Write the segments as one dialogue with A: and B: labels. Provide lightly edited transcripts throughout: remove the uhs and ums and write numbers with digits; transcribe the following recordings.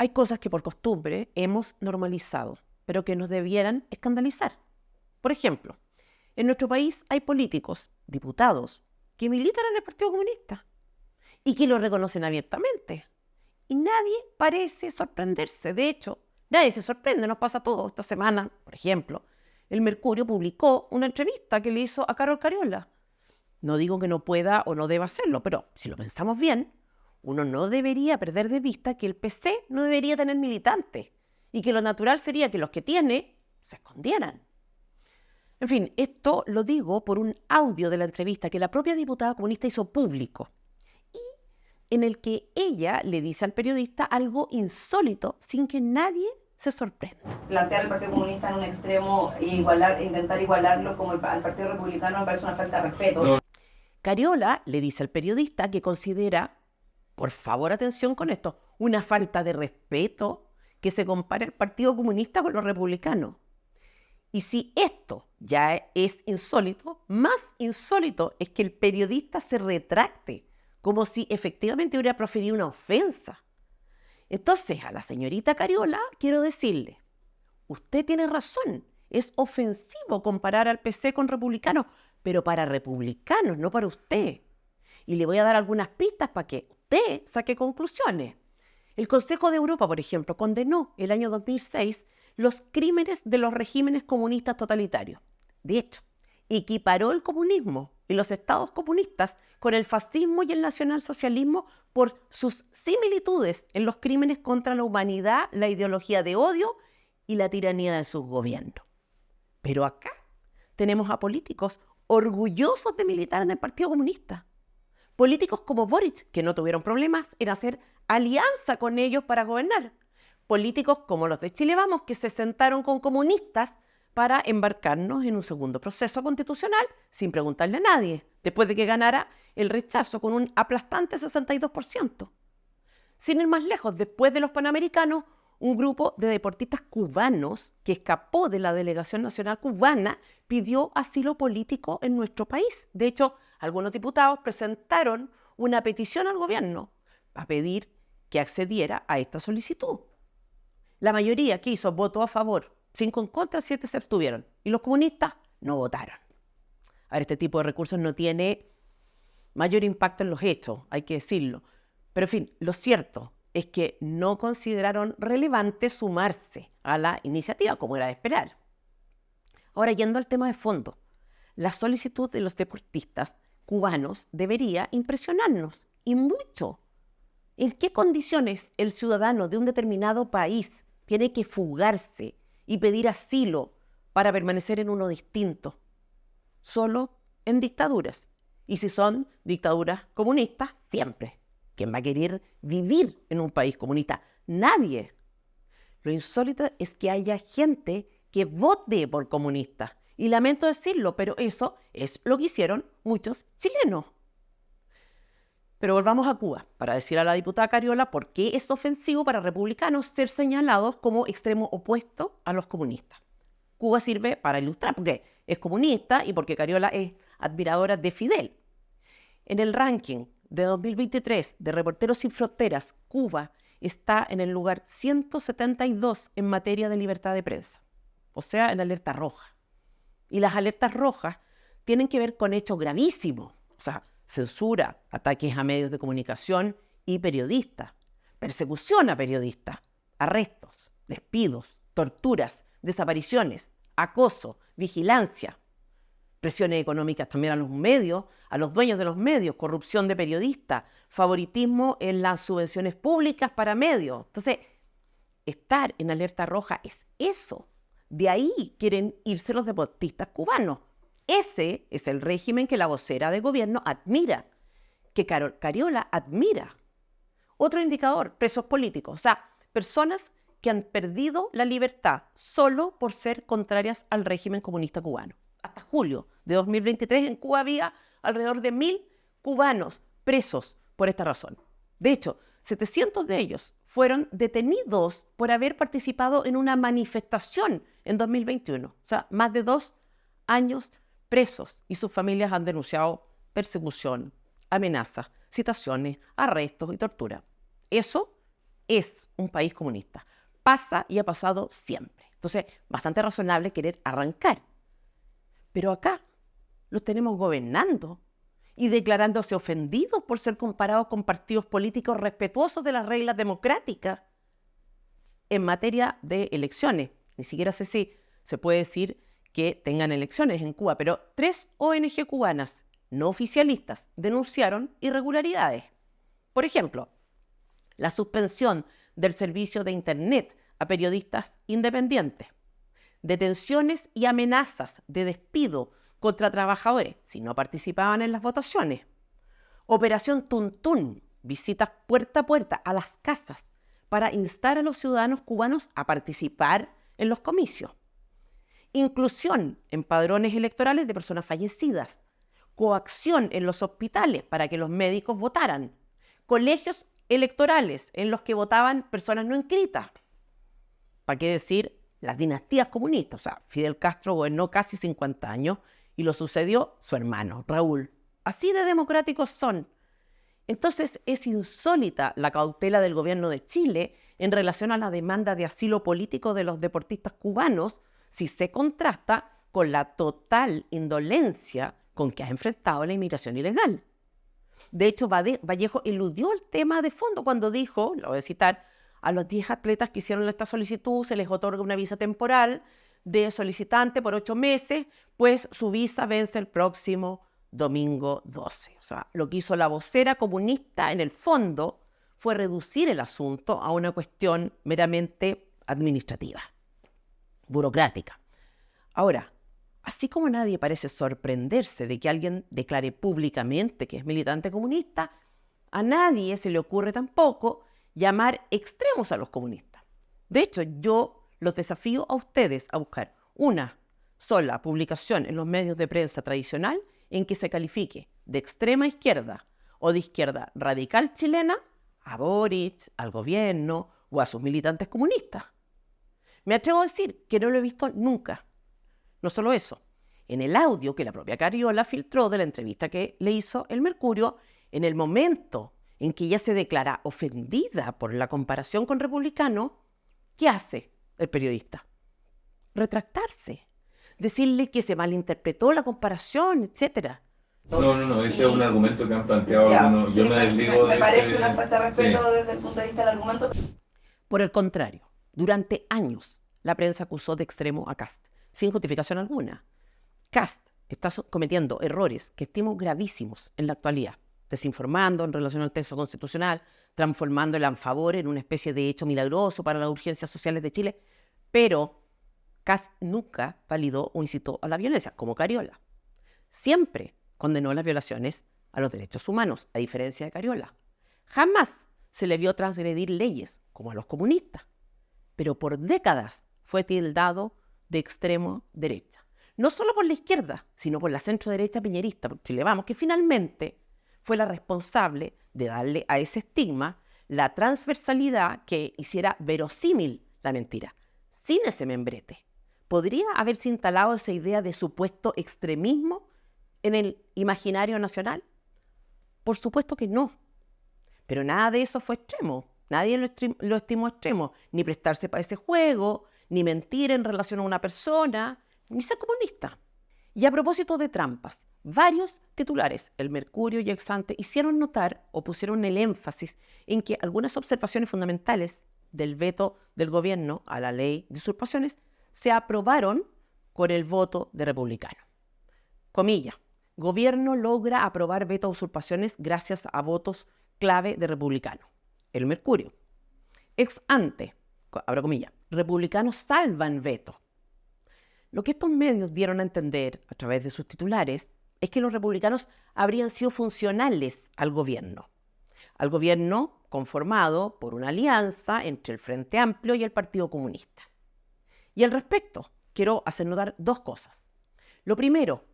A: hay cosas que por costumbre hemos normalizado, pero que nos debieran escandalizar. Por ejemplo, en nuestro país hay políticos, diputados, que militan en el Partido Comunista y que lo reconocen abiertamente. Y nadie parece sorprenderse. De hecho, nadie se sorprende, nos pasa todo. Esta semana, por ejemplo, el Mercurio publicó una entrevista que le hizo a Carol Cariola. No digo que no pueda o no deba hacerlo, pero si lo pensamos bien, uno no debería perder de vista que el PC no debería tener militantes y que lo natural sería que los que tiene se escondieran. En fin, esto lo digo por un audio de la entrevista que la propia diputada comunista hizo público y en el que ella le dice al periodista algo insólito sin que nadie se sorprenda.
B: Plantear al Partido Comunista en un extremo e intentar igualarlo como al Partido Republicano me parece una falta de respeto. No.
A: Cariola le dice al periodista que considera, por favor atención con esto, una falta de respeto que se compare el Partido Comunista con los republicanos. Y si esto ya es insólito, más insólito es que el periodista se retracte, como si efectivamente hubiera proferido una ofensa. Entonces, a la señorita Cariola quiero decirle, usted tiene razón, es ofensivo comparar al PC con republicanos, pero para republicanos, no para usted. Y le voy a dar algunas pistas para que usted saque conclusiones. El Consejo de Europa, por ejemplo, condenó el año 2006 los crímenes de los regímenes comunistas totalitarios. De hecho, equiparó el comunismo y los estados comunistas con el fascismo y el nacionalsocialismo por sus similitudes en los crímenes contra la humanidad, la ideología de odio y la tiranía de sus gobiernos. Pero acá tenemos a políticos orgullosos de militar en el Partido Comunista. Políticos como Boric, que no tuvieron problemas en hacer alianza con ellos para gobernar. Políticos como los de Chile Vamos, que se sentaron con comunistas para embarcarnos en un segundo proceso constitucional sin preguntarle a nadie, después de que ganara el rechazo con un aplastante 62%. Sin ir más lejos, después de los Panamericanos, un grupo de deportistas cubanos que escapó de la delegación nacional cubana pidió asilo político en nuestro país. De hecho, algunos diputados presentaron una petición al gobierno para pedir que accediera a esta solicitud. La mayoría que hizo votó a favor, 5 en contra, 7 se abstuvieron. Y los comunistas no votaron. Ahora, este tipo de recursos no tiene mayor impacto en los hechos, hay que decirlo. Pero en fin, lo cierto es que no consideraron relevante sumarse a la iniciativa, como era de esperar. Ahora, yendo al tema de fondo, la solicitud de los deportistas cubanos debería impresionarnos, y mucho. ¿En qué condiciones el ciudadano de un determinado país tiene que fugarse y pedir asilo para permanecer en uno distinto? Solo en dictaduras. Y si son dictaduras comunistas, siempre. ¿Quién va a querer vivir en un país comunista? Nadie. Lo insólito es que haya gente que vote por comunistas. Y lamento decirlo, pero eso es lo que hicieron muchos chilenos. Pero volvamos a Cuba, para decir a la diputada Cariola por qué es ofensivo para republicanos ser señalados como extremo opuesto a los comunistas. Cuba sirve para ilustrar porque es comunista y porque Cariola es admiradora de Fidel. En el ranking de 2023 de Reporteros Sin Fronteras, Cuba está en el lugar 172 en materia de libertad de prensa, o sea, en alerta roja. Y las alertas rojas tienen que ver con hechos gravísimos, o sea, censura, ataques a medios de comunicación y periodistas, persecución a periodistas, arrestos, despidos, torturas, desapariciones, acoso, vigilancia, presiones económicas también a los medios, a los dueños de los medios, corrupción de periodistas, favoritismo en las subvenciones públicas para medios. Entonces, estar en alerta roja es eso. De ahí quieren irse los deportistas cubanos. Ese es el régimen que la vocera de gobierno admira, que Cariola admira. Otro indicador, presos políticos, o sea, personas que han perdido la libertad solo por ser contrarias al régimen comunista cubano. Hasta julio de 2023 en Cuba había alrededor de 1.000 cubanos presos por esta razón. De hecho, 700 de ellos fueron detenidos por haber participado en una manifestación en 2021. O sea, más de 2 años presos y sus familias han denunciado persecución, amenazas, citaciones, arrestos y tortura. Eso es un país comunista. Pasa y ha pasado siempre. Entonces, bastante razonable querer arrancar. Pero acá los tenemos gobernando y declarándose ofendidos por ser comparados con partidos políticos respetuosos de las reglas democráticas en materia de elecciones. Ni siquiera sé si se puede decir que tengan elecciones en Cuba, pero 3 ONG cubanas no oficialistas denunciaron irregularidades. Por ejemplo, la suspensión del servicio de Internet a periodistas independientes, detenciones y amenazas de despido contra trabajadores si no participaban en las votaciones, Operación Tuntún, visitas puerta a puerta a las casas para instar a los ciudadanos cubanos a participar en los comicios, inclusión en padrones electorales de personas fallecidas, coacción en los hospitales para que los médicos votaran, colegios electorales en los que votaban personas no inscritas. ¿Para qué decir las dinastías comunistas? O sea, Fidel Castro gobernó casi 50 años y lo sucedió su hermano, Raúl. Así de democráticos son. Entonces es insólita la cautela del gobierno de Chile en relación a la demanda de asilo político de los deportistas cubanos si se contrasta con la total indolencia con que ha enfrentado la inmigración ilegal. De hecho, Vallejo eludió el tema de fondo cuando dijo, lo voy a citar, a los 10 atletas que hicieron esta solicitud se les otorga una visa temporal de solicitante por 8 meses, pues su visa vence el próximo domingo 12. O sea, lo que hizo la vocera comunista en el fondo fue reducir el asunto a una cuestión meramente administrativa, burocrática. Ahora, así como nadie parece sorprenderse de que alguien declare públicamente que es militante comunista, a nadie se le ocurre tampoco llamar extremos a los comunistas. De hecho, yo los desafío a ustedes a buscar una sola publicación en los medios de prensa tradicional en que se califique de extrema izquierda o de izquierda radical chilena a Boric, al gobierno o a sus militantes comunistas. Me atrevo a decir que no lo he visto nunca. No solo eso, en el audio que la propia Cariola filtró de la entrevista que le hizo El Mercurio, en el momento en que ella se declara ofendida por la comparación con republicanos, ¿qué hace el periodista? Retractarse, decirle que se malinterpretó la comparación, etc.
C: No, ese es un argumento que han planteado algunos. Yo me desligo
B: me
C: de
B: parece
C: ese...
B: una falta de respeto desde el punto de vista del argumento.
A: Por el contrario, durante años la prensa acusó de extremo a Kast, sin justificación alguna. Kast está cometiendo errores que estimo gravísimos en la actualidad, desinformando en relación al texto constitucional, transformando el ANFAVOR en una especie de hecho milagroso para las urgencias sociales de Chile, pero Kast nunca validó o incitó a la violencia, como Cariola. Siempre condenó las violaciones a los derechos humanos, a diferencia de Cariola. Jamás se le vio transgredir leyes, como a los comunistas, pero por décadas fue tildado de extremo derecha. No solo por la izquierda, sino por la centro derecha piñerista, por Chile Vamos, que finalmente fue la responsable de darle a ese estigma la transversalidad que hiciera verosímil la mentira. Sin ese membrete, ¿podría haberse instalado esa idea de supuesto extremismo en el imaginario nacional? Por supuesto que no. Pero nada de eso fue extremo. Nadie lo estimó extremo. Ni prestarse para ese juego, ni mentir en relación a una persona, ni ser comunista. Y a propósito de trampas, varios titulares, El Mercurio y Exante, hicieron notar o pusieron el énfasis en que algunas observaciones fundamentales del veto del gobierno a la ley de usurpaciones se aprobaron con el voto de republicano. Comilla, gobierno logra aprobar veto a usurpaciones gracias a votos clave de republicano. El Mercurio. Ex ante, abro comillas, republicanos salvan veto. Lo que estos medios dieron a entender a través de sus titulares es que los republicanos habrían sido funcionales al gobierno conformado por una alianza entre el Frente Amplio y el Partido Comunista. Y al respecto, quiero hacer notar dos cosas. Lo primero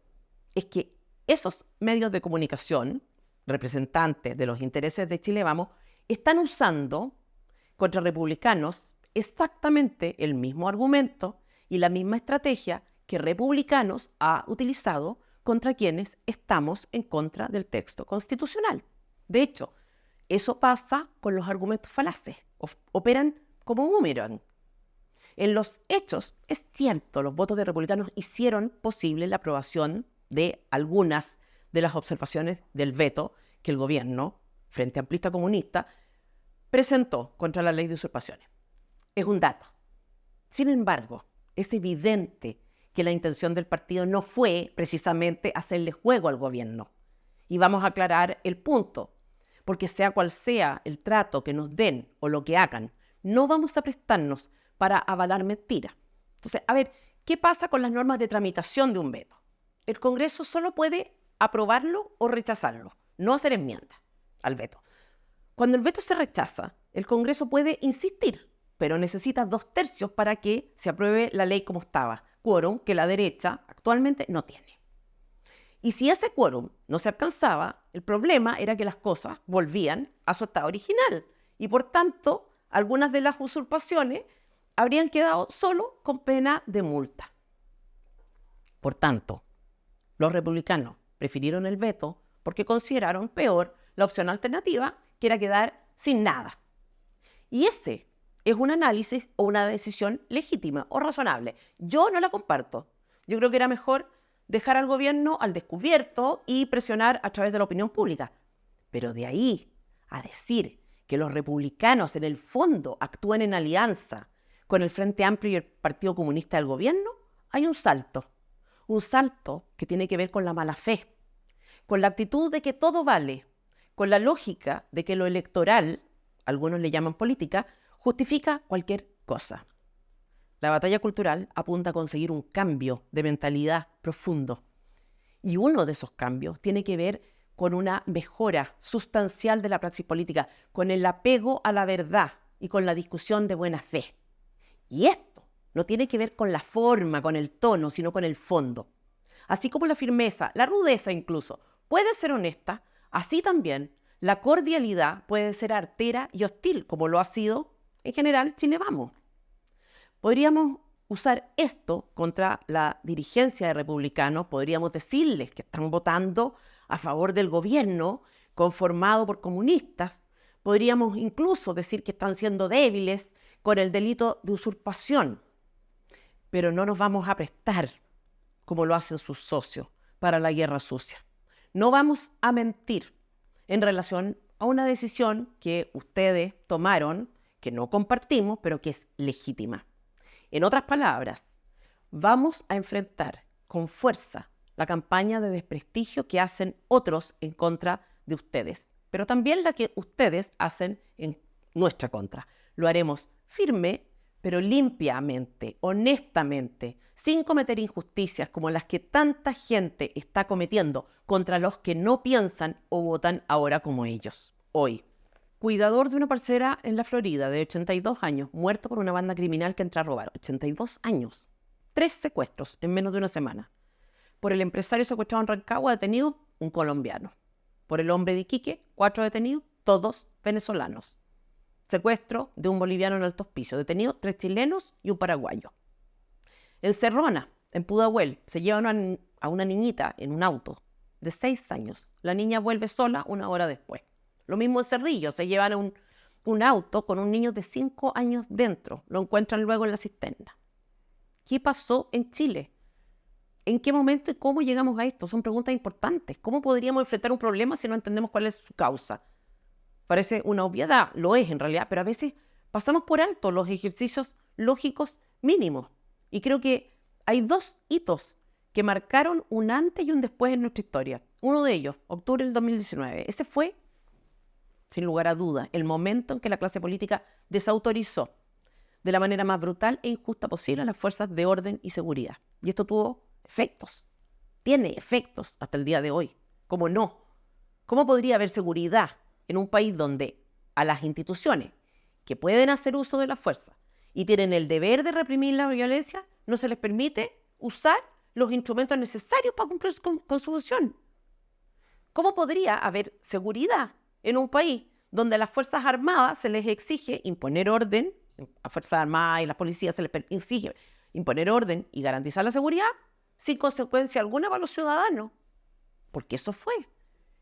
A: es que esos medios de comunicación, representantes de los intereses de Chile Vamos, están usando contra republicanos exactamente el mismo argumento y la misma estrategia que republicanos ha utilizado contra quienes estamos en contra del texto constitucional. De hecho, eso pasa con los argumentos falaces. operan como un boomerang. En los hechos, es cierto, los votos de republicanos hicieron posible la aprobación de algunas de las observaciones del veto que el gobierno, Frente Amplista Comunista, presentó contra la ley de usurpaciones. Es un dato. Sin embargo, es evidente que la intención del partido no fue precisamente hacerle juego al gobierno. Y vamos a aclarar el punto, porque sea cual sea el trato que nos den o lo que hagan, no vamos a prestarnos para avalar mentiras. Entonces, a ver, ¿qué pasa con las normas de tramitación de un veto? El Congreso solo puede aprobarlo o rechazarlo, no hacer enmiendas al veto. Cuando el veto se rechaza, el Congreso puede insistir, pero necesita 2/3 para que se apruebe la ley como estaba, quórum que la derecha actualmente no tiene. Y si ese quórum no se alcanzaba, el problema era que las cosas volvían a su estado original y, por tanto, algunas de las usurpaciones habrían quedado solo con pena de multa. Por tanto, los republicanos prefirieron el veto porque consideraron peor la opción alternativa, que era quedar sin nada. Y ese es un análisis o una decisión legítima o razonable. Yo no la comparto. Yo creo que era mejor dejar al gobierno al descubierto y presionar a través de la opinión pública. Pero de ahí a decir que los republicanos en el fondo actúan en alianza con el Frente Amplio y el Partido Comunista del gobierno, hay un salto que tiene que ver con la mala fe, con la actitud de que todo vale, con la lógica de que lo electoral, algunos le llaman política, justifica cualquier cosa. La batalla cultural apunta a conseguir un cambio de mentalidad profundo. Y uno de esos cambios tiene que ver con una mejora sustancial de la praxis política, con el apego a la verdad y con la discusión de buena fe. Y esto no tiene que ver con la forma, con el tono, sino con el fondo. Así como la firmeza, la rudeza incluso, puede ser honesta, así también la cordialidad puede ser artera y hostil, como lo ha sido en general Chile Vamos. Podríamos usar esto contra la dirigencia de republicanos, podríamos decirles que están votando a favor del gobierno conformado por comunistas, podríamos incluso decir que están siendo débiles con el delito de usurpación, pero no nos vamos a prestar, como lo hacen sus socios, para la guerra sucia. No vamos a mentir en relación a una decisión que ustedes tomaron, que no compartimos, pero que es legítima. En otras palabras, vamos a enfrentar con fuerza la campaña de desprestigio que hacen otros en contra de ustedes, pero también la que ustedes hacen en nuestra contra. Lo haremos firme, pero limpiamente, honestamente, sin cometer injusticias como las que tanta gente está cometiendo contra los que no piensan o votan ahora como ellos. Hoy, cuidador de una parcera en la Florida de 82 años, muerto por una banda criminal que entra a robar. 82 años. 3 secuestros en menos de una semana. Por el empresario secuestrado en Rancagua, detenido un colombiano. Por el hombre de Iquique, 4 detenidos, todos venezolanos. Secuestro de un boliviano en Alto Hospicio, detenidos 3 chilenos y un paraguayo. En Cerrona, en Pudahuel, se llevan a una niñita en un auto de 6 años. La niña vuelve sola una hora después. Lo mismo en Cerrillo, se llevan un auto con un niño de 5 años dentro. Lo encuentran luego en la cisterna. ¿Qué pasó en Chile? ¿En qué momento y cómo llegamos a esto? Son preguntas importantes. ¿Cómo podríamos enfrentar un problema si no entendemos cuál es su causa? Parece una obviedad, lo es en realidad, pero a veces pasamos por alto los ejercicios lógicos mínimos. Y creo que hay 2 hitos que marcaron un antes y un después en nuestra historia. Uno de ellos, octubre del 2019. Ese fue, sin lugar a dudas, el momento en que la clase política desautorizó de la manera más brutal e injusta posible a las fuerzas de orden y seguridad. Y esto tuvo efectos, tiene efectos hasta el día de hoy. ¿Cómo no? ¿Cómo podría haber seguridad en un país donde a las instituciones que pueden hacer uso de la fuerza y tienen el deber de reprimir la violencia, no se les permite usar los instrumentos necesarios para cumplir con su función? ¿Cómo podría haber seguridad en un país donde a las Fuerzas Armadas se les exige imponer orden, a Fuerzas Armadas y las policías se les exige imponer orden y garantizar la seguridad sin consecuencia alguna para los ciudadanos? Porque eso fue.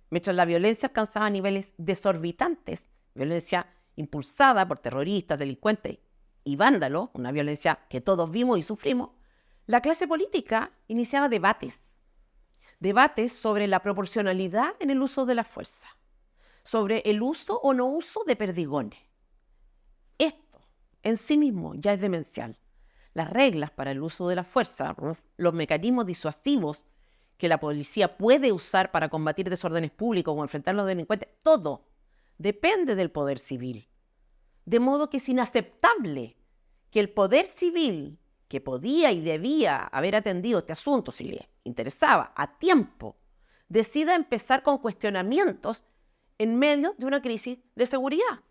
A: Mientras la violencia alcanzaba niveles desorbitantes, violencia impulsada por terroristas, delincuentes y vándalos, una violencia que todos vimos y sufrimos, la clase política iniciaba debates sobre la proporcionalidad en el uso de la fuerza, sobre el uso o no uso de perdigones. Esto en sí mismo ya es demencial. Las reglas para el uso de la fuerza, los mecanismos disuasivos que la policía puede usar para combatir desórdenes públicos o enfrentar a los delincuentes, todo depende del poder civil. De modo que es inaceptable que el poder civil, que podía y debía haber atendido este asunto si le interesaba a tiempo, decida empezar con cuestionamientos en medio de una crisis de seguridad.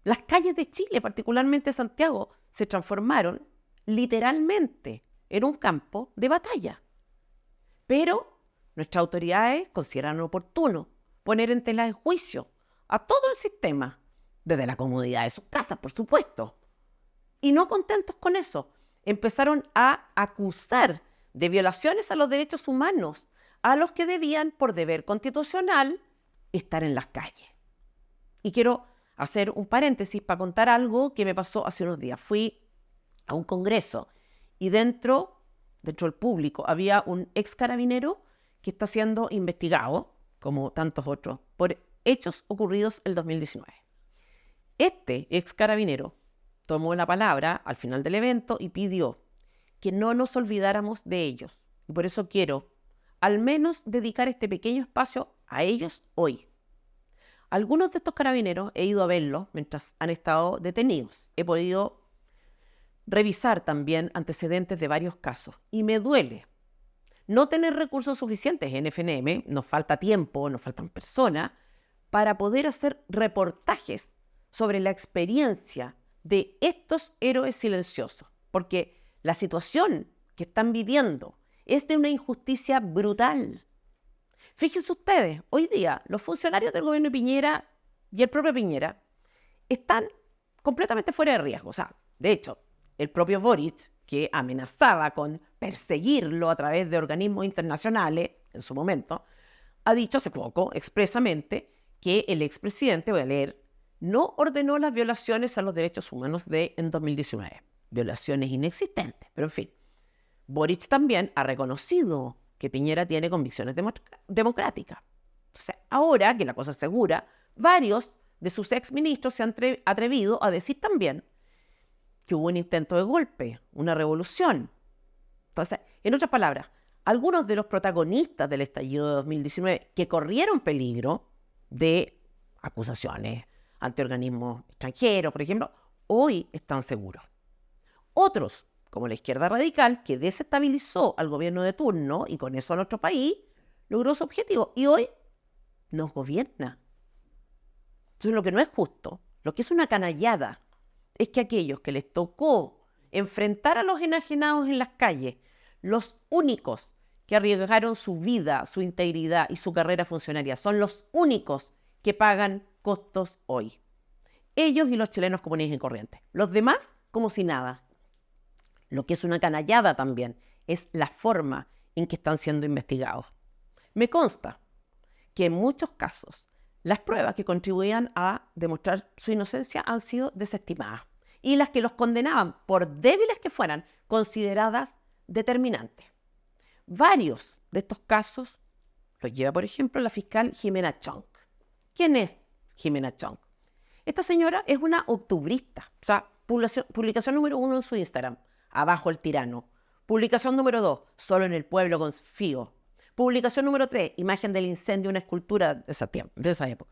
A: Las calles de Chile, particularmente Santiago, se transformaron literalmente en un campo de batalla. Pero nuestras autoridades consideraron oportuno poner en tela de juicio a todo el sistema, desde la comodidad de sus casas, por supuesto. Y no contentos con eso, empezaron a acusar de violaciones a los derechos humanos a los que debían, por deber constitucional, estar en las calles. Y quiero hacer un paréntesis para contar algo que me pasó hace unos días. Fui a un congreso y dentro del público había un ex carabinero que está siendo investigado, como tantos otros, por hechos ocurridos el 2019. Este ex carabinero tomó la palabra al final del evento y pidió que no nos olvidáramos de ellos. Y por eso quiero al menos dedicar este pequeño espacio a ellos hoy. Algunos de estos carabineros he ido a verlos mientras han estado detenidos. He podido revisar también antecedentes de varios casos. Y me duele no tener recursos suficientes en FNM, nos falta tiempo, nos faltan personas, para poder hacer reportajes sobre la experiencia de estos héroes silenciosos. Porque la situación que están viviendo es de una injusticia brutal. Fíjense ustedes, hoy día los funcionarios del gobierno de Piñera y el propio Piñera están completamente fuera de riesgo. O sea, de hecho, el propio Boric, que amenazaba con perseguirlo a través de organismos internacionales en su momento, ha dicho hace poco expresamente que el expresidente, voy a leer, no ordenó las violaciones a los derechos humanos en 2019. Violaciones inexistentes, pero en fin. Boric también ha reconocido que Piñera tiene convicciones democráticas. Entonces, ahora que la cosa es segura, varios de sus exministros se han atrevido a decir también que hubo un intento de golpe, una revolución. Entonces, en otras palabras, algunos de los protagonistas del estallido de 2019 que corrieron peligro de acusaciones ante organismos extranjeros, por ejemplo, hoy están seguros. Otros, como la izquierda radical, que desestabilizó al gobierno de turno y con eso a nuestro país, logró su objetivo y hoy nos gobierna. Entonces, lo que no es justo, lo que es una canallada, es que aquellos que les tocó enfrentar a los enajenados en las calles, los únicos que arriesgaron su vida, su integridad y su carrera funcionaria, son los únicos que pagan costos hoy. Ellos y los chilenos comunes y corrientes. Los demás, como si nada. Lo que es una canallada también es la forma en que están siendo investigados. Me consta que en muchos casos las pruebas que contribuían a demostrar su inocencia han sido desestimadas y las que los condenaban, por débiles que fueran, consideradas determinantes. Varios de estos casos los lleva, por ejemplo, la fiscal Jimena Chong. ¿Quién es Jimena Chong? Esta señora es una octubrista, o sea, publicación número 1 en su Instagram, abajo el tirano. Publicación número 2, solo en el pueblo confío. Publicación número 3, imagen del incendio de una escultura de esa época.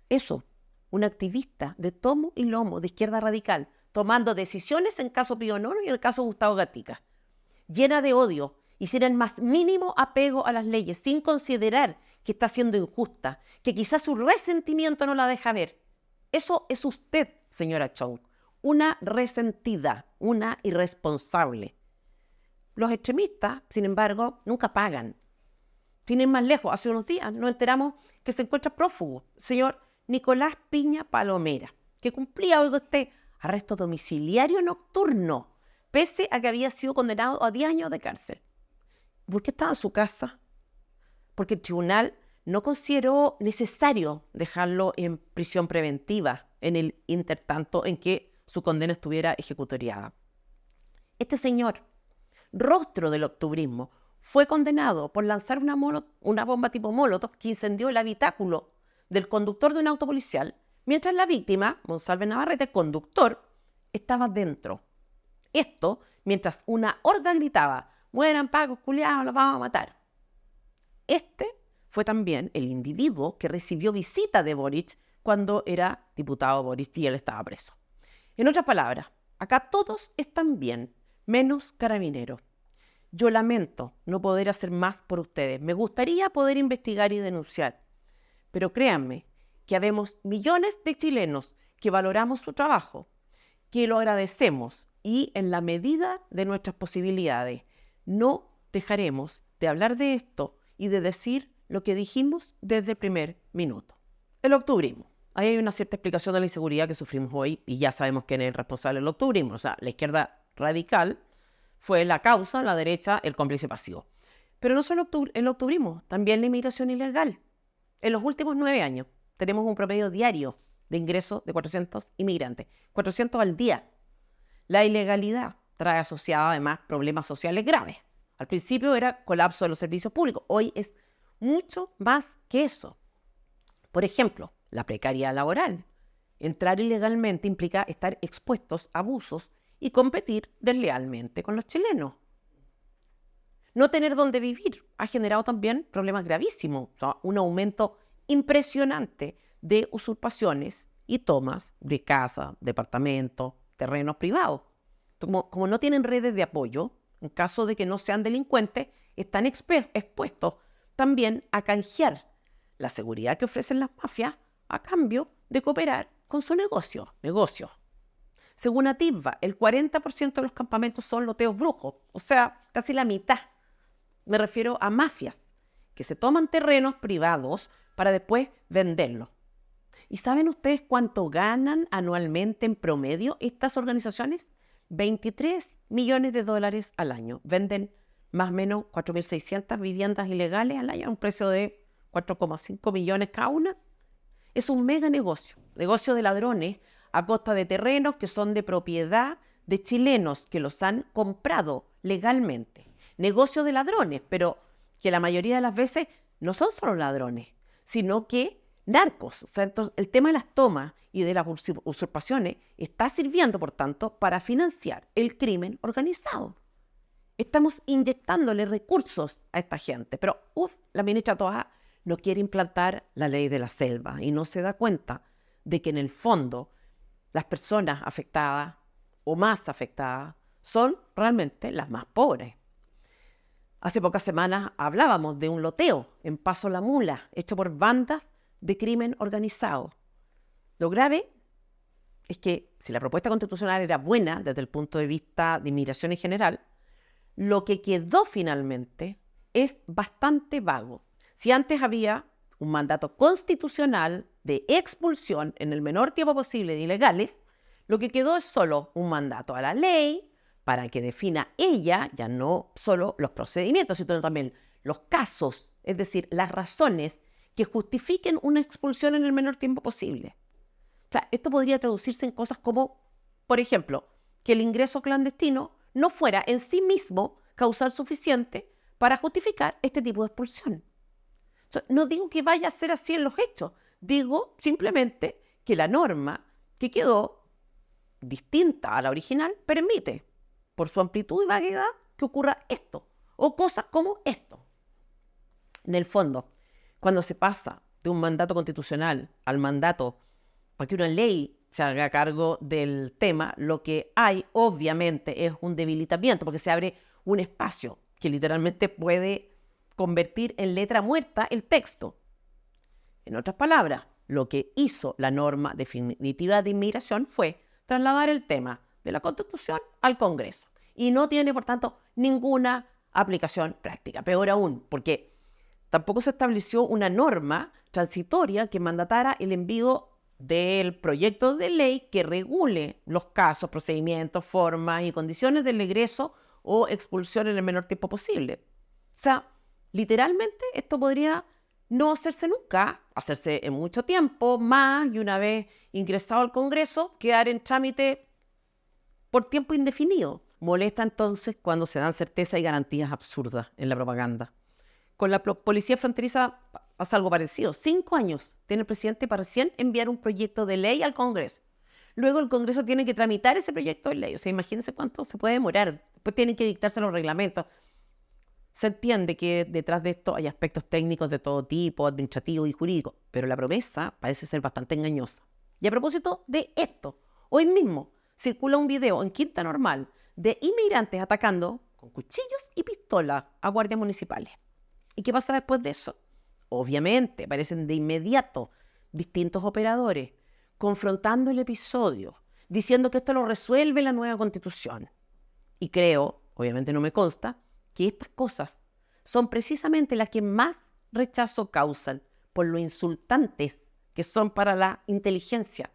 A: Eso, una activista de tomo y lomo de izquierda radical, tomando decisiones en caso Pío Nono y en el caso Gustavo Gatica, llena de odio y sin el más mínimo apego a las leyes, sin considerar que está siendo injusta, que quizás su resentimiento no la deja ver. Eso es usted, señora Chong, una resentida, una irresponsable. Los extremistas, sin embargo, nunca pagan. Tienen más lejos. Hace unos días nos enteramos que se encuentra prófugo, señor Nicolás Piña Palomera, que cumplía, oiga usted, arresto domiciliario nocturno, pese a que había sido condenado a 10 años de cárcel. ¿Por qué estaba en su casa? Porque el tribunal no consideró necesario dejarlo en prisión preventiva en el intertanto en que su condena estuviera ejecutoriada. Este señor, rostro del octubrismo, fue condenado por lanzar una bomba tipo Molotov que incendió el habitáculo del conductor de un auto policial, mientras la víctima, Monsalve Navarrete, conductor, estaba dentro. Esto mientras una horda gritaba: mueran pacos culiados, los vamos a matar. Este fue también el individuo que recibió visita de Boric cuando era diputado Boric y él estaba preso. En otras palabras, acá todos están bien, menos Carabineros. Yo lamento no poder hacer más por ustedes. Me gustaría poder investigar y denunciar. Pero créanme que habemos millones de chilenos que valoramos su trabajo, que lo agradecemos y en la medida de nuestras posibilidades no dejaremos de hablar de esto y de decir lo que dijimos desde el primer minuto. El octubrismo. Ahí hay una cierta explicación de la inseguridad que sufrimos hoy y ya sabemos quién es el responsable del octubrismo. O sea, la izquierda radical fue la causa, la derecha el cómplice pasivo. Pero no solo el octubrismo, también la inmigración ilegal. En los últimos 9 años tenemos un promedio diario de ingreso de 400 inmigrantes, 400 al día. La ilegalidad trae asociada además problemas sociales graves. Al principio era colapso de los servicios públicos, hoy es mucho más que eso. Por ejemplo, la precariedad laboral. Entrar ilegalmente implica estar expuestos a abusos y competir deslealmente con los chilenos. No tener dónde vivir ha generado también problemas gravísimos, o sea, un aumento impresionante de usurpaciones y tomas de casas, departamentos, terrenos privados. Como no tienen redes de apoyo, en caso de que no sean delincuentes, están expuestos también a canjear la seguridad que ofrecen las mafias a cambio de cooperar con su negocio. Según Atisba, el 40% de los campamentos son loteos brujos, o sea, casi la mitad. Me refiero a mafias que se toman terrenos privados para después venderlos. ¿Y saben ustedes cuánto ganan anualmente en promedio estas organizaciones? 23 millones de dólares al año. Venden más o menos 4.600 viviendas ilegales al año a un precio de 4,5 millones cada una. Es un mega negocio de ladrones a costa de terrenos que son de propiedad de chilenos que los han comprado legalmente. Negocio de ladrones, pero que la mayoría de las veces no son solo ladrones, sino que narcos. O sea, entonces, el tema de las tomas y de las usurpaciones está sirviendo, por tanto, para financiar el crimen organizado. Estamos inyectándole recursos a esta gente, pero la ministra Toá no quiere implantar la ley de la selva y no se da cuenta de que en el fondo las personas afectadas o más afectadas son realmente las más pobres. Hace pocas semanas hablábamos de un loteo en Paso La Mula, hecho por bandas de crimen organizado. Lo grave es que si la propuesta constitucional era buena desde el punto de vista de inmigración en general, lo que quedó finalmente es bastante vago. Si antes había un mandato constitucional de expulsión en el menor tiempo posible de ilegales, lo que quedó es solo un mandato a la ley para que defina ella, ya no solo los procedimientos, sino también los casos, es decir, las razones que justifiquen una expulsión en el menor tiempo posible. O sea, esto podría traducirse en cosas como, por ejemplo, que el ingreso clandestino no fuera en sí mismo causal suficiente para justificar este tipo de expulsión. No digo que vaya a ser así en los hechos, digo simplemente que la norma que quedó distinta a la original permite, por su amplitud y vaguedad, que ocurra esto o cosas como esto. En el fondo, cuando se pasa de un mandato constitucional al mandato para que una ley se haga cargo del tema, lo que hay obviamente es un debilitamiento, porque se abre un espacio que literalmente puede convertir en letra muerta el texto. En otras palabras, lo que hizo la norma definitiva de inmigración fue trasladar el tema de la Constitución al Congreso y no tiene, por tanto, ninguna aplicación práctica. Peor aún, porque tampoco se estableció una norma transitoria que mandatara el envío del proyecto de ley que regule los casos, procedimientos, formas y condiciones del egreso o expulsión en el menor tiempo posible. O sea, literalmente esto podría no hacerse nunca hacerse en mucho tiempo más y una vez ingresado al Congreso, quedar en trámite por tiempo indefinido. Molesta entonces cuando se dan certezas y garantías absurdas en la propaganda. Con la policía fronteriza pasa algo parecido. 5 años tiene el presidente para recién enviar un proyecto de ley al Congreso. Luego el Congreso tiene que tramitar ese proyecto de ley. O sea, imagínense cuánto se puede demorar. Después tienen que dictarse los reglamentos. Se entiende que detrás de esto hay aspectos técnicos de todo tipo, administrativos y jurídicos, pero la promesa parece ser bastante engañosa. Y a propósito de esto, hoy mismo circula un video en Quinta Normal de inmigrantes atacando con cuchillos y pistolas a guardias municipales. ¿Y qué pasa después de eso? Obviamente aparecen de inmediato distintos operadores confrontando el episodio, diciendo que esto lo resuelve la nueva Constitución. Y creo, obviamente no me consta, que estas cosas son precisamente las que más rechazo causan por lo insultantes que son para la inteligencia,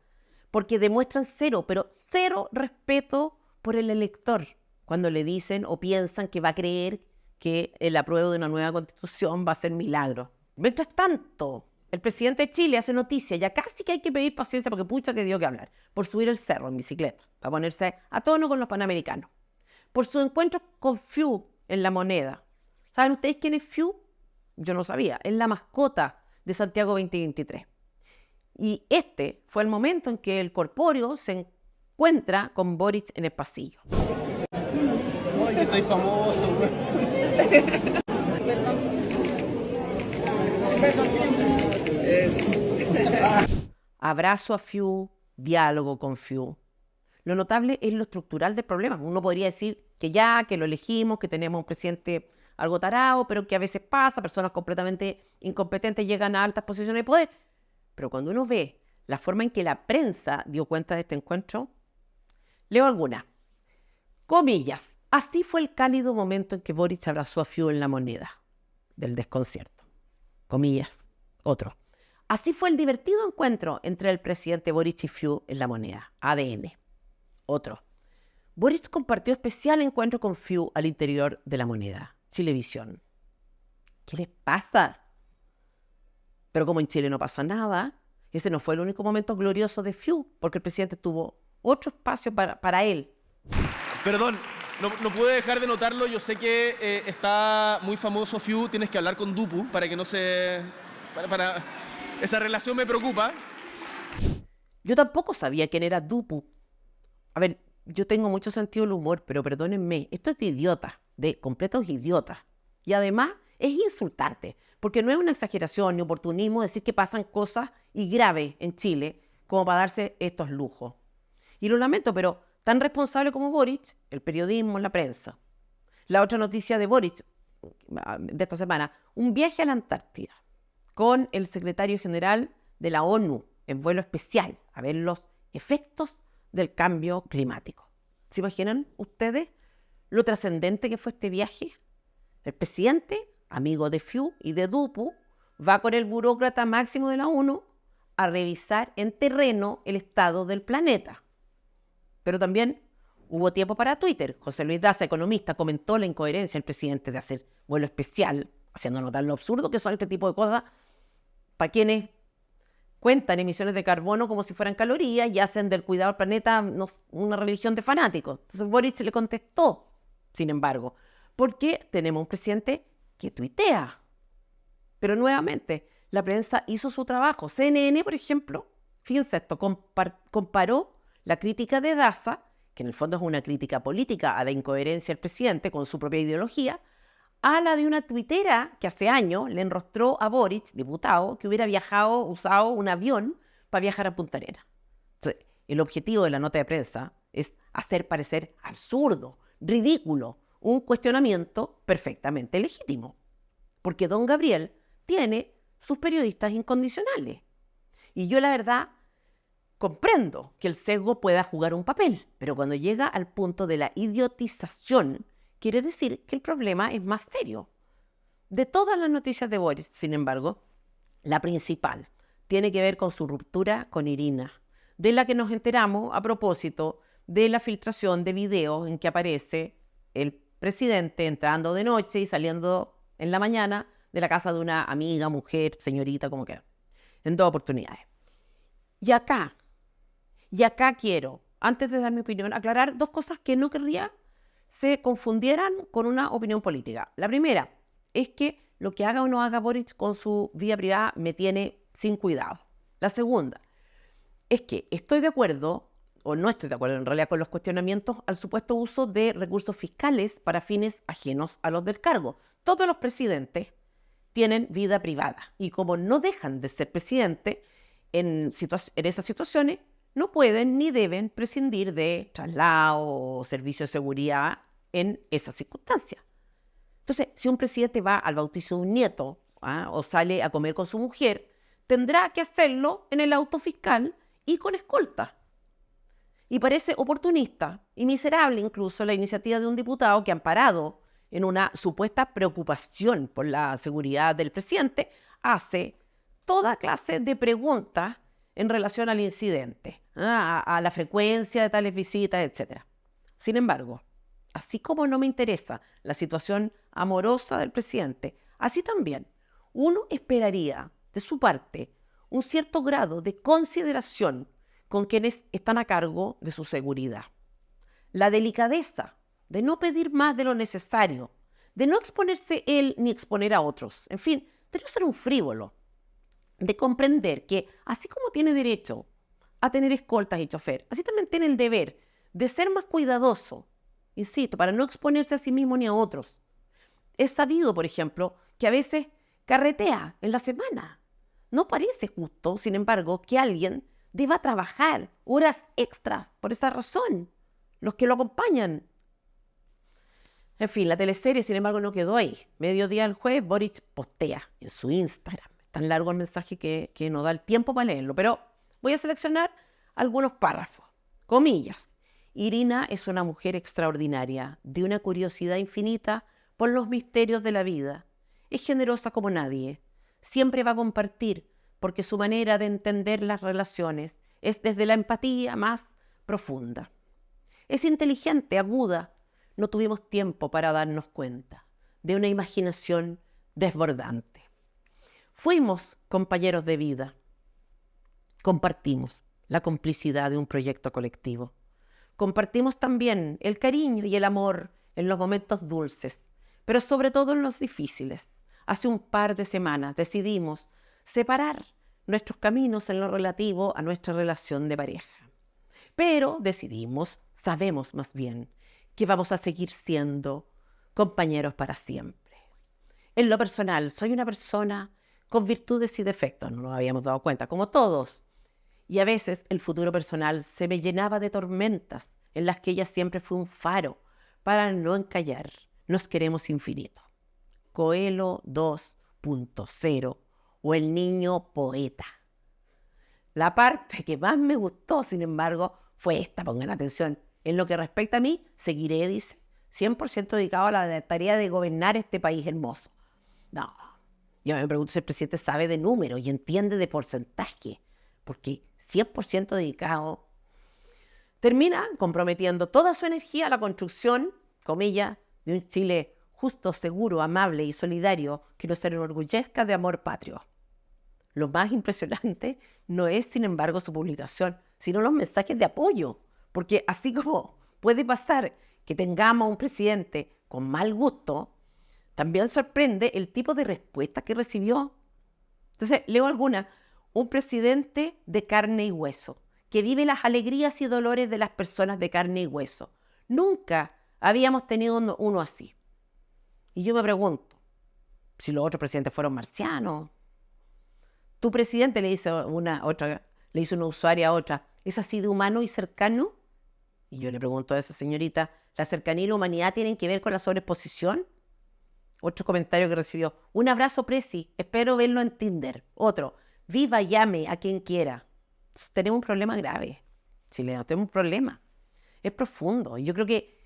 A: porque demuestran cero, pero cero respeto por el elector cuando le dicen o piensan que va a creer que el apruebo de una nueva Constitución va a ser milagro. Mientras tanto, el presidente de Chile hace noticia, ya casi que hay que pedir paciencia porque pucha que dio que hablar, por subir el cerro en bicicleta, para ponerse a tono con los panamericanos, por su encuentro con Fiu en La Moneda. ¿Saben ustedes quién es Fiu? Yo no sabía, es la mascota de Santiago 2023. Y este fue el momento en que el corpóreo se encuentra con Boric en el pasillo.
D: Ay, que estoy famoso,
A: Abrazo a Fiu, diálogo con Fiu. Lo notable es lo estructural del problema. Uno podría decir que lo elegimos, que tenemos un presidente algo tarado, pero que a veces pasa, personas completamente incompetentes llegan a altas posiciones de poder. Pero cuando uno ve la forma en que la prensa dio cuenta de este encuentro, leo algunas. Comillas. Así fue el cálido momento en que Boric abrazó a Fiu en La Moneda, del desconcierto. Comillas. Otro. Así fue el divertido encuentro entre el presidente Boric y Fiu en La Moneda. ADN. Otro. Boric compartió especial encuentro con Fiu al interior de La Moneda. Chilevisión. ¿Qué les pasa? Pero como en Chile no pasa nada, ese no fue el único momento glorioso de Fiu, porque el presidente tuvo otro espacio para él.
D: Perdón, no pude dejar de notarlo. Yo sé que está muy famoso Fiu. Tienes que hablar con Dupu para que no se... Para... Esa relación me preocupa.
A: Yo tampoco sabía quién era Dupu. A ver, yo tengo mucho sentido del humor, pero perdónenme, esto es de idiotas, de completos idiotas. Y además es insultarte, porque no es una exageración ni oportunismo decir que pasan cosas y graves en Chile como para darse estos lujos. Y lo lamento, pero tan responsable como Boric, el periodismo, la prensa. La otra noticia de Boric de esta semana, un viaje a la Antártida con el secretario general de la ONU en vuelo especial a ver los efectos del cambio climático. ¿Se imaginan ustedes lo trascendente que fue este viaje? El presidente, amigo de Fiu y de Dupu, va con el burócrata máximo de la ONU a revisar en terreno el estado del planeta. Pero también hubo tiempo para Twitter. José Luis Daza, economista, comentó la incoherencia del presidente de hacer vuelo especial, haciendo notar lo absurdo que son este tipo de cosas para quienes cuentan emisiones de carbono como si fueran calorías y hacen del cuidado del planeta una religión de fanáticos. Entonces Boric le contestó, sin embargo, porque tenemos un presidente que tuitea. Pero nuevamente, la prensa hizo su trabajo. CNN, por ejemplo, fíjense esto, comparó la crítica de Daza, que en el fondo es una crítica política a la incoherencia del presidente con su propia ideología, a la de una tuitera que hace años le enrostró a Boric, diputado, que hubiera usado un avión para viajar a Punta Arenas. Entonces, el objetivo de la nota de prensa es hacer parecer absurdo, ridículo, un cuestionamiento perfectamente legítimo. Porque don Gabriel tiene sus periodistas incondicionales. Y yo, la verdad, comprendo que el sesgo pueda jugar un papel, pero cuando llega al punto de la idiotización, quiere decir que el problema es más serio. De todas las noticias de Boric, sin embargo, la principal tiene que ver con su ruptura con Irina, de la que nos enteramos a propósito de la filtración de videos en que aparece el presidente entrando de noche y saliendo en la mañana de la casa de una amiga, mujer, señorita, como que. en 2 oportunidades. Y acá quiero, antes de dar mi opinión, aclarar 2 cosas que no querría se confundieran con una opinión política. La primera es que lo que haga o no haga Boric con su vida privada me tiene sin cuidado. La segunda es que estoy de acuerdo, o no estoy de acuerdo en realidad, con los cuestionamientos al supuesto uso de recursos fiscales para fines ajenos a los del cargo. Todos los presidentes tienen vida privada y como no dejan de ser presidente en esas situaciones, no pueden ni deben prescindir de traslado o servicio de seguridad en esas circunstancias. Entonces, si un presidente va al bautizo de un nieto o sale a comer con su mujer, tendrá que hacerlo en el auto fiscal y con escolta. Y parece oportunista y miserable incluso la iniciativa de un diputado que, amparado en una supuesta preocupación por la seguridad del presidente, hace toda clase de preguntas en relación al incidente, a la frecuencia de tales visitas, etc. Sin embargo, así como no me interesa la situación amorosa del presidente, así también uno esperaría de su parte un cierto grado de consideración con quienes están a cargo de su seguridad. La delicadeza de no pedir más de lo necesario, de no exponerse él ni exponer a otros, en fin, de no ser un frívolo, de comprender que así como tiene derecho a tener escoltas y chofer, así también tiene el deber de ser más cuidadoso, insisto, para no exponerse a sí mismo ni a otros. Es sabido, por ejemplo, que a veces carretea en la semana. No parece justo, sin embargo, que alguien deba trabajar horas extras por esa razón, los que lo acompañan. En fin, la teleserie, sin embargo, no quedó ahí. Mediodía del jueves, Boric postea en su Instagram. Tan largo el mensaje que no da el tiempo para leerlo, pero voy a seleccionar algunos párrafos. Comillas. Irina es una mujer extraordinaria, de una curiosidad infinita por los misterios de la vida. Es generosa como nadie. Siempre va a compartir, porque su manera de entender las relaciones es desde la empatía más profunda. Es inteligente, aguda. No tuvimos tiempo para darnos cuenta de una imaginación desbordante. Fuimos compañeros de vida. Compartimos la complicidad de un proyecto colectivo. Compartimos también el cariño y el amor en los momentos dulces, pero sobre todo en los difíciles. Hace un par de semanas decidimos separar nuestros caminos en lo relativo a nuestra relación de pareja. Pero sabemos más bien, que vamos a seguir siendo compañeros para siempre. En lo personal, soy una persona con virtudes y defectos, no nos habíamos dado cuenta, como todos. Y a veces el futuro personal se me llenaba de tormentas en las que ella siempre fue un faro para no encallar. Nos queremos infinito. Coelho 2.0 o el niño poeta. La parte que más me gustó, sin embargo, fue esta, pongan atención. En lo que respecta a mí, seguiré, dice, 100% dedicado a la tarea de gobernar este país hermoso. No, yo me pregunto si el presidente sabe de números y entiende de porcentaje, porque 100% dedicado termina comprometiendo toda su energía a la construcción, comillas, de un Chile justo, seguro, amable y solidario que nos enorgullezca de amor patrio. Lo más impresionante no es, sin embargo, su publicación, sino los mensajes de apoyo, porque así como puede pasar que tengamos un presidente con mal gusto, también sorprende el tipo de respuesta que recibió. Entonces, leo algunas. Un presidente de carne y hueso, que vive las alegrías y dolores de las personas de carne y hueso. Nunca habíamos tenido uno así. Y yo me pregunto, si los otros presidentes fueron marcianos. Tu presidente, le dice una usuaria a otra, ¿es así de humano y cercano? Y yo le pregunto a esa señorita, ¿la cercanía y la humanidad tienen que ver con la sobreexposición? Otro comentario que recibió, un abrazo, Presi, espero verlo en Tinder. Otro, viva, llame a quien quiera. Entonces, tenemos un problema grave, chilenos, tenemos un problema. Es profundo. Y yo creo que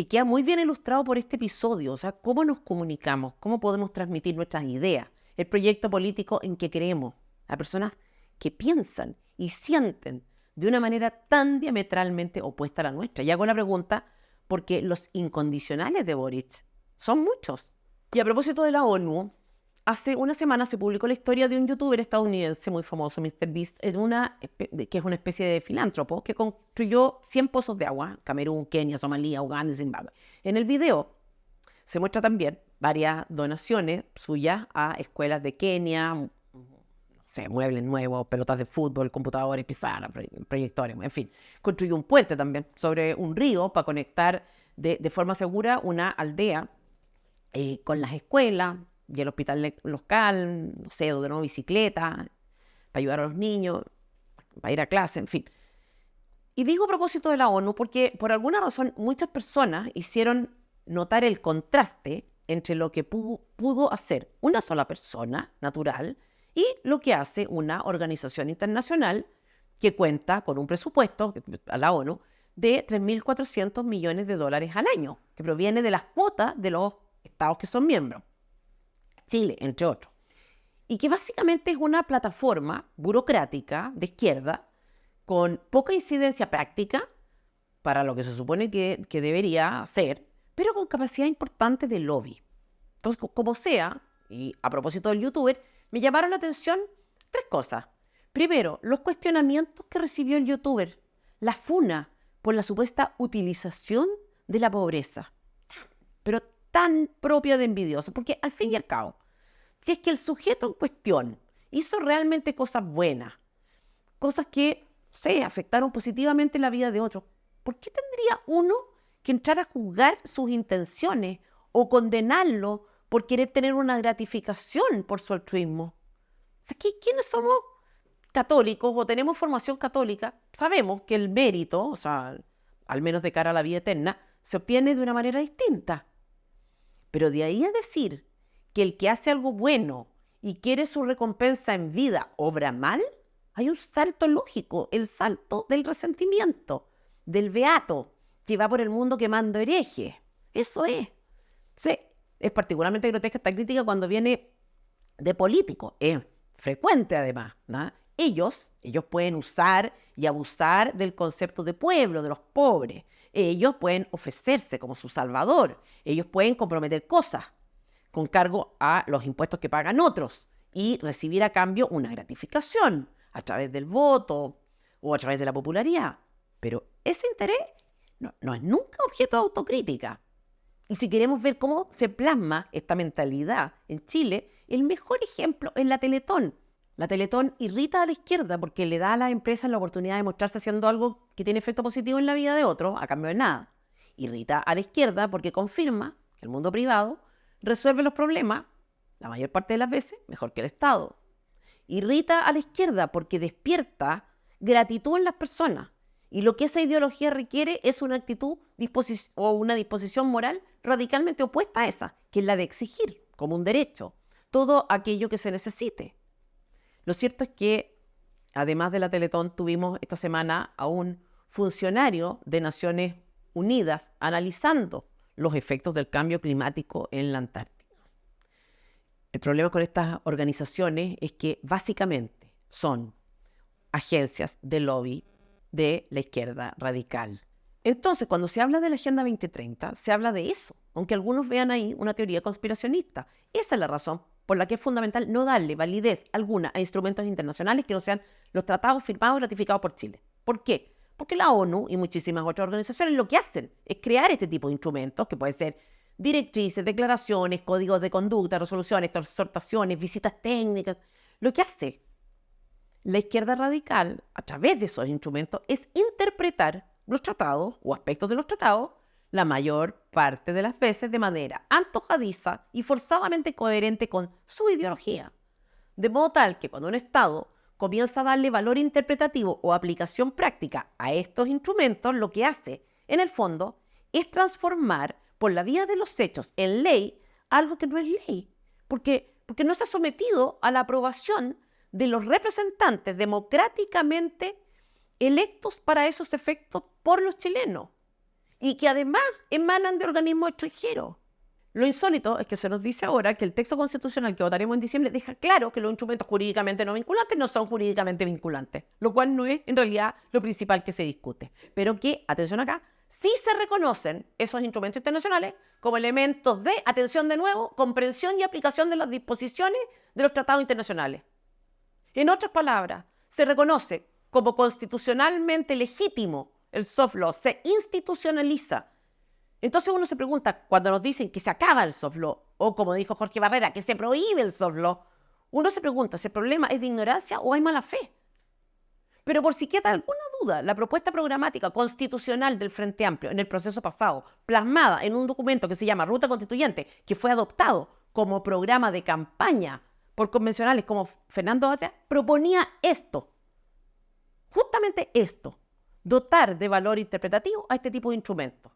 A: queda muy bien ilustrado por este episodio. O sea, cómo nos comunicamos, cómo podemos transmitir nuestras ideas, el proyecto político en que creemos, a personas que piensan y sienten de una manera tan diametralmente opuesta a la nuestra. Y hago la pregunta porque los incondicionales de Boric son muchos. Y a propósito de la ONU, hace una semana se publicó la historia de un youtuber estadounidense muy famoso, MrBeast, que es una especie de filántropo que construyó 100 pozos de agua, Camerún, Kenia, Somalia, Uganda y Zimbabue. En el video se muestra también varias donaciones suyas a escuelas de Kenia, no sé, muebles nuevos, pelotas de fútbol, computadores, pizarras, proyectores, en fin. Construyó un puente también sobre un río para conectar de forma segura una aldea con las escuelas y el hospital local, no sé, donde no bicicleta, para ayudar a los niños, para ir a clase, en fin. Y digo a propósito de la ONU porque por alguna razón muchas personas hicieron notar el contraste entre lo que pudo hacer una sola persona natural y lo que hace una organización internacional que cuenta con un presupuesto a la ONU de 3.400 millones de dólares al año, que proviene de las cuotas de los estados que son miembros, Chile, entre otros, y que básicamente es una plataforma burocrática de izquierda con poca incidencia práctica para lo que se supone que debería ser, pero con capacidad importante de lobby. Entonces, como sea, y a propósito del youtuber, me llamaron la atención 3 cosas. Primero, los cuestionamientos que recibió el youtuber, la funa por la supuesta utilización de la pobreza, pero tan propia de envidioso, porque al fin y al cabo, si es que el sujeto en cuestión hizo realmente cosas buenas, cosas que, afectaron positivamente la vida de otros, ¿por qué tendría uno que entrar a juzgar sus intenciones o condenarlo por querer tener una gratificación por su altruismo? O sea, ¿quiénes somos católicos o tenemos formación católica? Sabemos que el mérito, o sea, al menos de cara a la vida eterna, se obtiene de una manera distinta. Pero de ahí a decir que el que hace algo bueno y quiere su recompensa en vida obra mal, hay un salto lógico, el salto del resentimiento, del beato, que va por el mundo quemando herejes. Eso es. Sí, es particularmente grotesca esta crítica cuando viene de políticos. Es frecuente además, ¿no? Ellos pueden usar y abusar del concepto de pueblo, de los pobres. Ellos pueden ofrecerse como su salvador. Ellos pueden comprometer cosas con cargo a los impuestos que pagan otros y recibir a cambio una gratificación a través del voto o a través de la popularidad. Pero ese interés no es nunca objeto de autocrítica. Y si queremos ver cómo se plasma esta mentalidad en Chile, el mejor ejemplo es la Teletón. La Teletón irrita a la izquierda porque le da a las empresas la oportunidad de mostrarse haciendo algo que tiene efecto positivo en la vida de otros a cambio de nada. Irrita a la izquierda porque confirma que el mundo privado resuelve los problemas, la mayor parte de las veces, mejor que el Estado. Irrita a la izquierda porque despierta gratitud en las personas. Y lo que esa ideología requiere es una actitud o una disposición moral radicalmente opuesta a esa, que es la de exigir, como un derecho, todo aquello que se necesite. Lo cierto es que, además de la Teletón, tuvimos esta semana a un funcionario de Naciones Unidas analizando los efectos del cambio climático en la Antártida. El problema con estas organizaciones es que básicamente son agencias de lobby de la izquierda radical. Entonces, cuando se habla de la Agenda 2030, se habla de eso, aunque algunos vean ahí una teoría conspiracionista. Esa es la razón por la que es fundamental no darle validez alguna a instrumentos internacionales que no sean los tratados firmados y ratificados por Chile. ¿Por qué? Porque la ONU y muchísimas otras organizaciones lo que hacen es crear este tipo de instrumentos, que pueden ser directrices, declaraciones, códigos de conducta, resoluciones, exhortaciones, visitas técnicas. Lo que hace la izquierda radical, a través de esos instrumentos, es interpretar los tratados o aspectos de los tratados la mayor parte de las veces de manera antojadiza y forzadamente coherente con su ideología. De modo tal que cuando un Estado comienza a darle valor interpretativo o aplicación práctica a estos instrumentos, lo que hace, en el fondo, es transformar por la vía de los hechos en ley algo que no es ley, porque no se ha sometido a la aprobación de los representantes democráticamente electos para esos efectos por los chilenos y que además emanan de organismos extranjeros. Lo insólito es que se nos dice ahora que el texto constitucional que votaremos en diciembre deja claro que los instrumentos jurídicamente no vinculantes no son jurídicamente vinculantes, lo cual no es en realidad lo principal que se discute, pero que, atención acá, sí se reconocen esos instrumentos internacionales como elementos de, atención de nuevo, comprensión y aplicación de las disposiciones de los tratados internacionales. En otras palabras, se reconoce como constitucionalmente legítimo el soft law, se institucionaliza. Entonces uno se pregunta, cuando nos dicen que se acaba el soft law, o como dijo Jorge Barrera, que se prohíbe el soft law, uno se pregunta si el problema es de ignorancia o hay mala fe. Pero por si queda alguna duda, la propuesta programática constitucional del Frente Amplio en el proceso pasado, plasmada en un documento que se llama Ruta Constituyente, que fue adoptado como programa de campaña por convencionales como Fernando Atria, proponía esto, justamente esto, dotar de valor interpretativo a este tipo de instrumentos.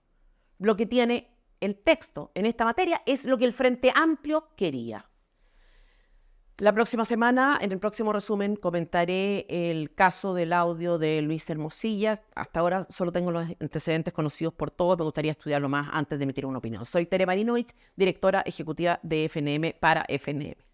A: Lo que tiene el texto en esta materia es lo que el Frente Amplio quería. La próxima semana, en el próximo resumen, comentaré el caso del audio de Luis Hermosilla. Hasta ahora solo tengo los antecedentes conocidos por todos. Me gustaría estudiarlo más antes de emitir una opinión. Soy Tere Marinovich, directora ejecutiva de FNM para FNM.